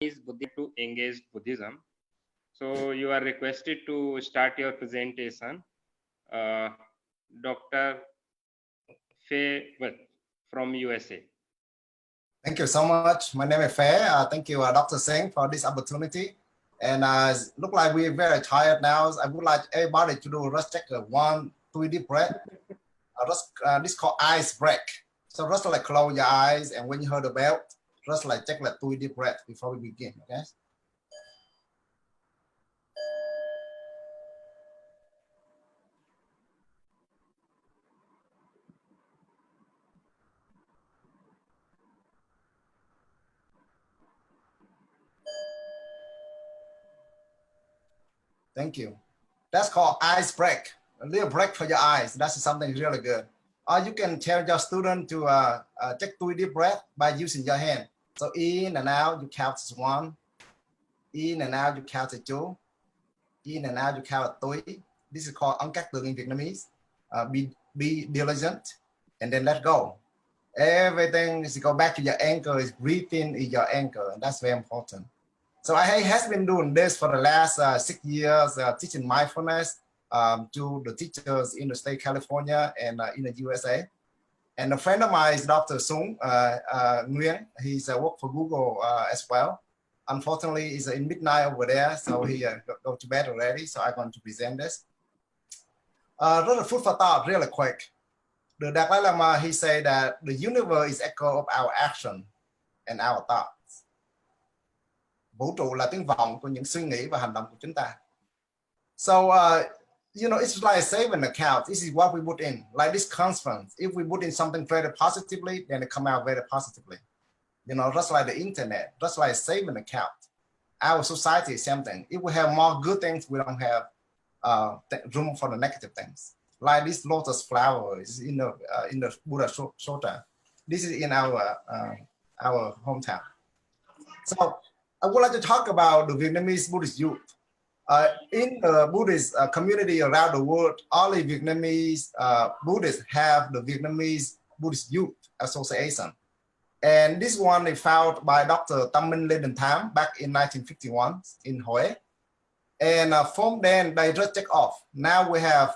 is Buddhist to engage Buddhism. So you are requested to start your presentation. Dr. Faye from USA. Thank you so much. My name is Faye. Thank you, Dr. Singh, for this opportunity. And look like we're very tired now. I would like everybody to do just take one, 2 deep breath. This is called ice break. So just like close your eyes, and when you hear the bell, just like take like 2 deep breath before we begin. Okay. Thank you. That's called ice break. A little break for your eyes. That's something really good. Or you can tell your student to take 2 deep breath by using your hand. So in and out, you count as 1. In and out, you count as 2. In and out, you count as 3. This is called ăn cắt tường in Vietnamese. Be diligent and then let go. Everything is go back to your anchor. Is breathing is your anchor, and that's very important. So I has been doing this for the last 6 years, teaching mindfulness to the teachers in the state of California and in the USA. And a friend of mine is Dr. Sung Nguyen. He's worked for Google as well. Unfortunately, he's in midnight over there, so he go to bed already. So I'm going to present this. Really food for thought, really quick. The Dalai Lama, he said that the universe is echo of our action and our thoughts. Vũ trụ là tiếng vọng của những suy nghĩ và hành động của chúng ta. So, you know, it's like a saving account. This is what we put in. Like this conference, if we put in something very positively, then it come out very positively. You know, just like the internet, just like a saving account. Our society is something. If we have more good things, we don't have room for the negative things. Like this lotus flower is in the Buddha Sutta. This is in our hometown. So I would like to talk about the Vietnamese Buddhist youth. In the Buddhist community around the world, only Vietnamese Buddhists have the Vietnamese Buddhist Youth Association. And this one is founded by Dr. Tâm Minh Lê Đình Thám back in 1951 in Huế. And from then, they just take off. Now we have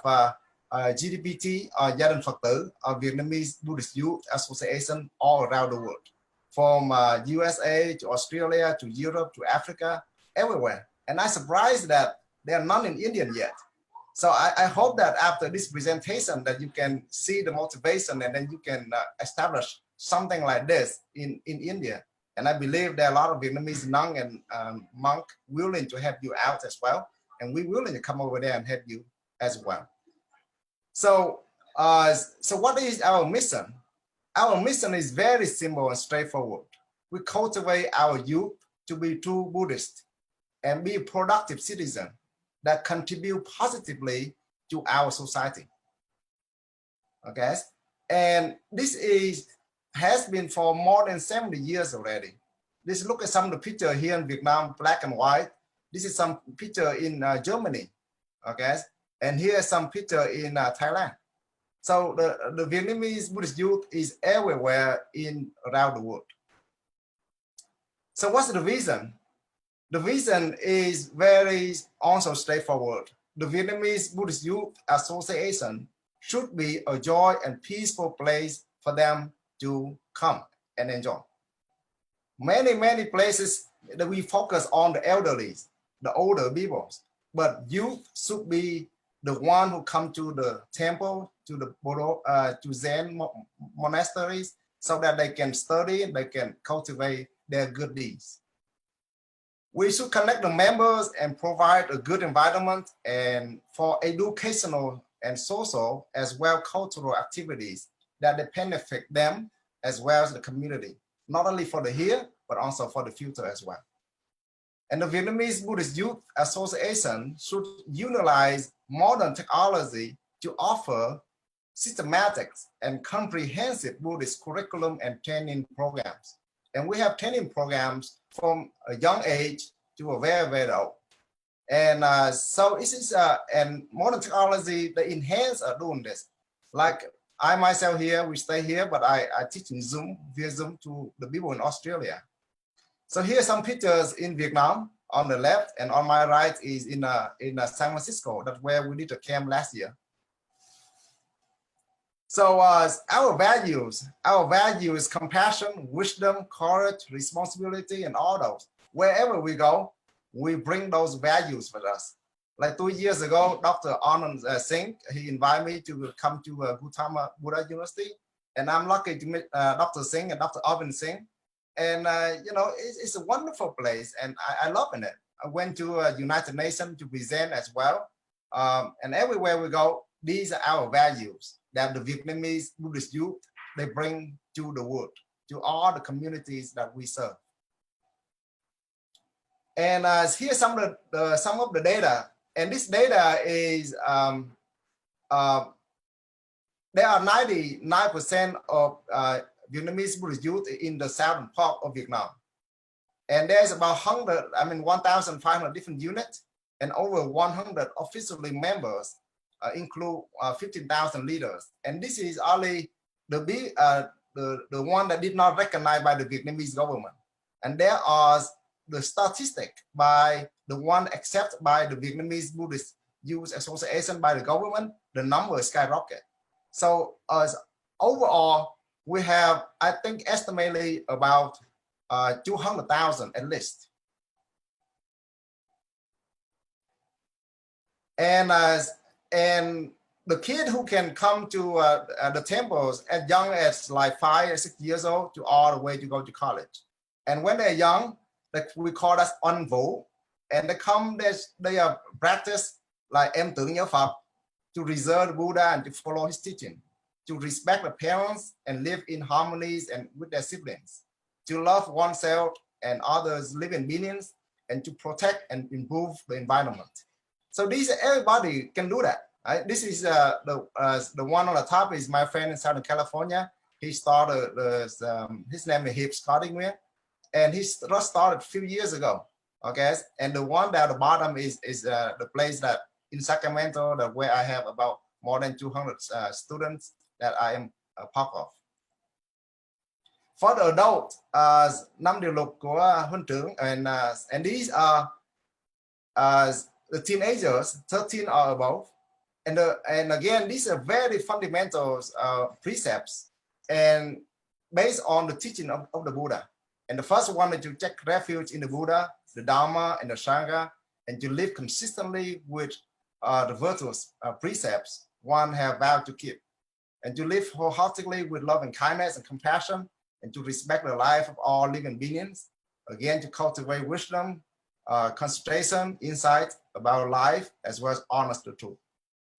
GDPT, or Gia đình Phật tử, or Vietnamese Buddhist Youth Association all around the world. From USA to Australia to Europe to Africa, everywhere. And I'm surprised that there are none in India yet. So I hope that after this presentation that you can see the motivation and then you can establish something like this in India. And I believe there are a lot of Vietnamese monk and monk willing to help you out as well. And we're willing to come over there and help you as well. So, so what is our mission? Our mission is very simple and straightforward. We cultivate our youth to be true Buddhists and be productive citizens that contribute positively to our society. Okay, and this has been for more than 70 years already. Let's look at some of the picture here in Vietnam, black and white. This is some picture in Germany. Okay, and here's some picture in Thailand. So the Vietnamese Buddhist youth is everywhere around the world. So what's the reason? The reason is very also straightforward. The Vietnamese Buddhist Youth Association should be a joy and peaceful place for them to come and enjoy. Many places that we focus on the elderly, the older people, but youth should be the one who come to the temple, to the to Zen monasteries, so that they can study, they can cultivate their good deeds. We should connect the members and provide a good environment and for educational and social as well cultural activities that benefit them as well as the community, not only for the here, but also for the future as well. And the Vietnamese Buddhist Youth Association should utilize modern technology to offer systematic and comprehensive Buddhist curriculum and training programs. And we have training programs from a young age to a very old. And so this is, and modern technology, the enhance are doing this. Like I myself here, we stay here, but I teach in Zoom, via Zoom to the people in Australia. So here's some pictures in Vietnam on the left, and on my right is in San Francisco. That's where we did a camp last year. So our values, compassion, wisdom, courage, responsibility, and all those. Wherever we go, we bring those values with us. Like 2 years ago, Dr. Anand Singh, he invited me to come to Gautama Buddha University. And I'm lucky to meet Dr. Singh and Dr. Arvind Singh. And, it's a wonderful place, and I love it. I went to United Nations to present as well. And everywhere we go, these are our values that the Vietnamese Buddhist youth, they bring to the world, to all the communities that we serve. And here's some of the data. And this data is, there are 99% of Vietnamese Buddhist youth in the southern part of Vietnam. And there's about 1,500 different units and over 100 officially members, include 15,000 leaders. And this is only the one that did not recognize by the Vietnamese government. And there are the statistic by the one accepted by the Vietnamese Buddhist Youth Association by the government, the number skyrocket. So overall, we have, I think, estimated about 200,000 at least. And the kid who can come to the temples as young as like 5 or 6 years old to all the way to go to college. And when they're young, we call that unvo. And they come, they practice like em tưởng nhớ Phật, to reserve Buddha and to follow his teaching, to respect the parents and live in harmonies and with their siblings, to love oneself and others, living beings, and to protect and improve the environment. So everybody can do that. Right? This is the one on the top is my friend in Southern California. He started his name is Hip Starting with, and he just started a few years ago. Okay, and the one down at the bottom is the place that in Sacramento, that where I have about more than 200 students that I am a part of. For the adult, 5 điều luật của huynh trưởng, and these are the teenagers, 13 or above. And again, these are very fundamental precepts and based on the teaching of the Buddha. And the first one is to take refuge in the Buddha, the Dharma, and the Sangha, and to live consistently with the virtuous precepts one have vowed to keep, and to live wholeheartedly with love and kindness and compassion, and to respect the life of all living beings. Again, to cultivate wisdom, concentration, insight about life, as well as honest the truth,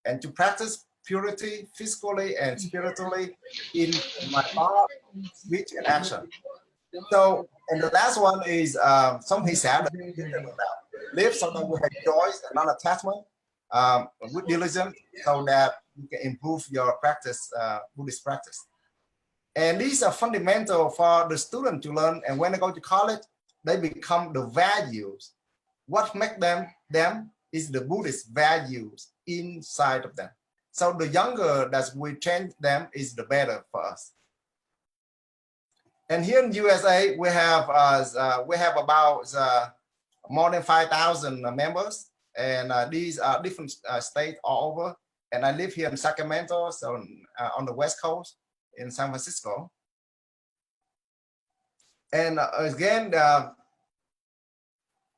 and to practice purity physically and spiritually in my thought, speech, and action. So, and the last one is something he said, live so that we have joy and non-attachment with diligence, so that you can improve your practice, Buddhist practice. And these are fundamental for the student to learn. And when they go to college, they become the values. What makes them is the Buddhist values inside of them. So the younger that we train them is the better for us. And here in USA, we have about more than 5,000 members, and these are different states all over. And I live here in Sacramento, so on the West Coast in San Francisco. And again,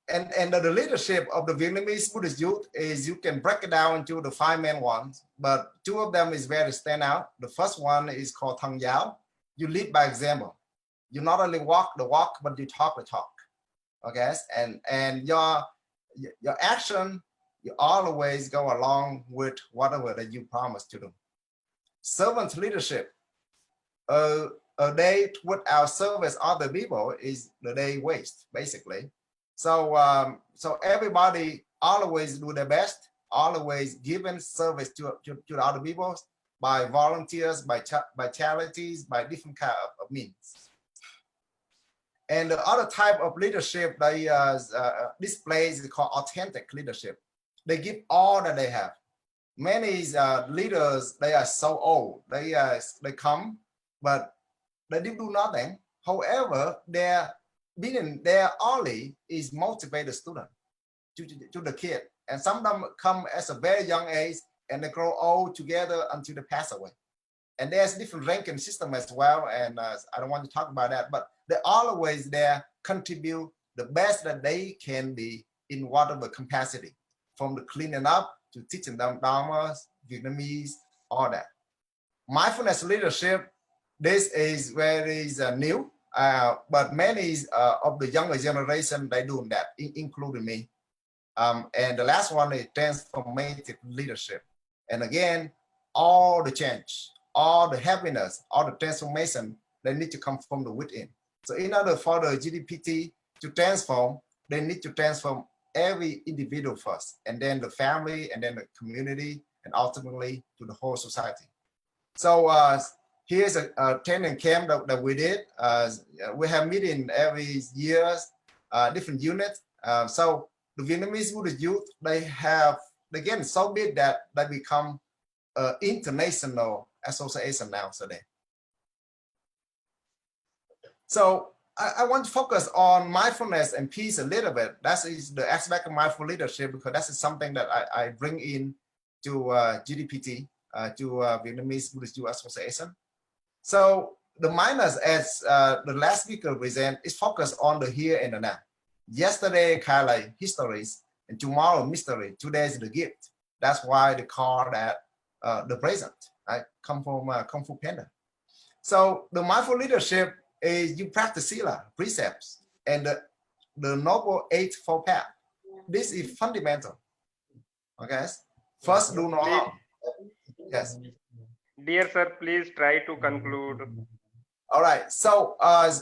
and the leadership of the Vietnamese Buddhist youth is, you can break it down into the 5 main ones, but 2 of them is very stand out. The first one is called Thang Giáo. You lead by example. You not only walk the walk, but you talk the talk. Okay, and your action, you always go along with whatever that you promise to do. Servant leadership. A day without service other people is the day waste, basically. So so everybody always do their best, always giving service to the other people by volunteers, by charities, by different kind of means. And the other type of leadership they displays is called authentic leadership. They give all that they have. Many leaders, they are so old. They come, but they didn't do nothing. However, their being there early is motivate the student to the kid. And some of them come as a very young age and they grow old together until they pass away. And there's different ranking system as well. And I don't want to talk about that, but they're always there, contribute the best that they can be in whatever capacity, from the cleaning up to teaching them Dharmas, Vietnamese, all that. Mindfulness leadership, this is very new, but many of the younger generation, they doing that, including me. And the last one is transformative leadership. And again, all the change, all the happiness, all the transformation, they need to come from the within. So in order for the GDPT to transform, they need to transform every individual first, and then the family, and then the community, and ultimately to the whole society. So here's a training camp that we did. We have meeting every year, different units. So the Vietnamese Buddhist youth, they get so big that they become international association now today. So I want to focus on mindfulness and peace a little bit. That is the aspect of mindful leadership, because that is something that I bring in to GDPT, to Vietnamese Buddhist Youth Association. So the mindfulness, as the last speaker present, is focused on the here and the now. Yesterday kind of like histories, and tomorrow mystery. Today is the gift. That's why they call that the present. Right? Come from Kung Fu Panda. So the mindful leadership is you practice sila, precepts, and the Noble Eightfold Path. This is fundamental. Okay. First, do no harm. Yes. Dear sir, please try to conclude. All right. So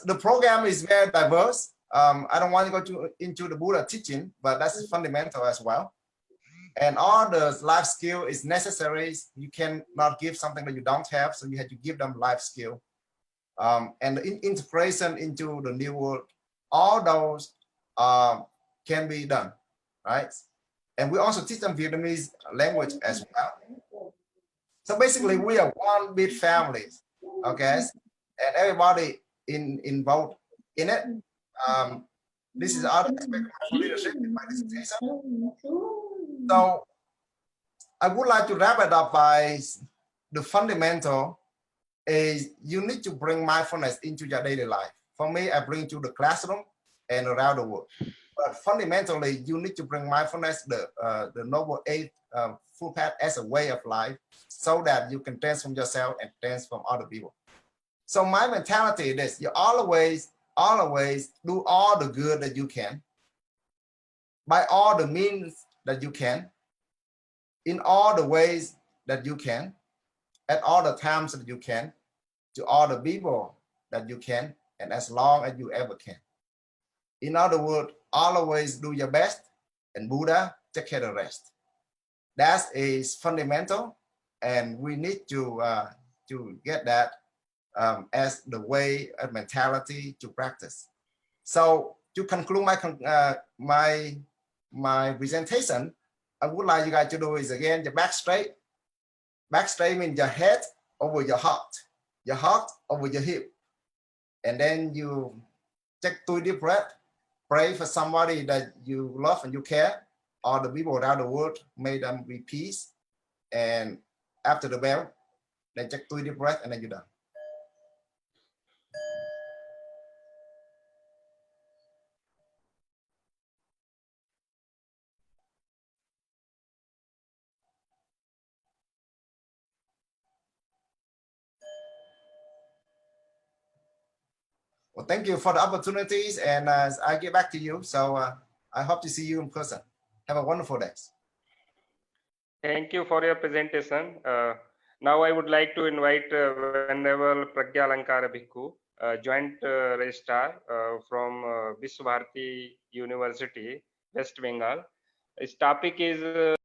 the program is very diverse. I don't want to go into the Buddha teaching, but that's fundamental as well. And all the life skill is necessary. You cannot give something that you don't have, so you have to give them life skill. And the integration into the new world, all those can be done, right? And we also teach them Vietnamese language as well. So basically, we are one big family, okay? And everybody involved in it. This is other aspect of leadership in my dissertation. So I would like to wrap it up by the fundamental is you need to bring mindfulness into your daily life. For me, I bring to the classroom and around the world. But fundamentally, you need to bring mindfulness, the Noble Eightfold Path as a way of life, so that you can transform yourself and transform other people. So my mentality is this: you always do all the good that you can, by all the means that you can, in all the ways that you can, at all the times that you can, to all the people that you can, and as long as you ever can. In other words, always do your best, and Buddha take care of the rest. That is fundamental, and we need to get that as the way of mentality to practice. So to conclude my presentation, I would like you guys to do is again the back straight. Back straight means your head over your heart over your hip. And then you take 2 deep breaths, pray for somebody that you love and you care, or the people around the world, may them be peace. And after the bell, then take 2 deep breaths and then you're done. Well, thank you for the opportunities, and I get back to you. So I hope to see you in person. Have a wonderful day. Thank you for your presentation. Now I would like to invite Venerable Pragya Lankara Bhikkhu, Joint Registrar from Vishwa Bharati University, West Bengal. His topic is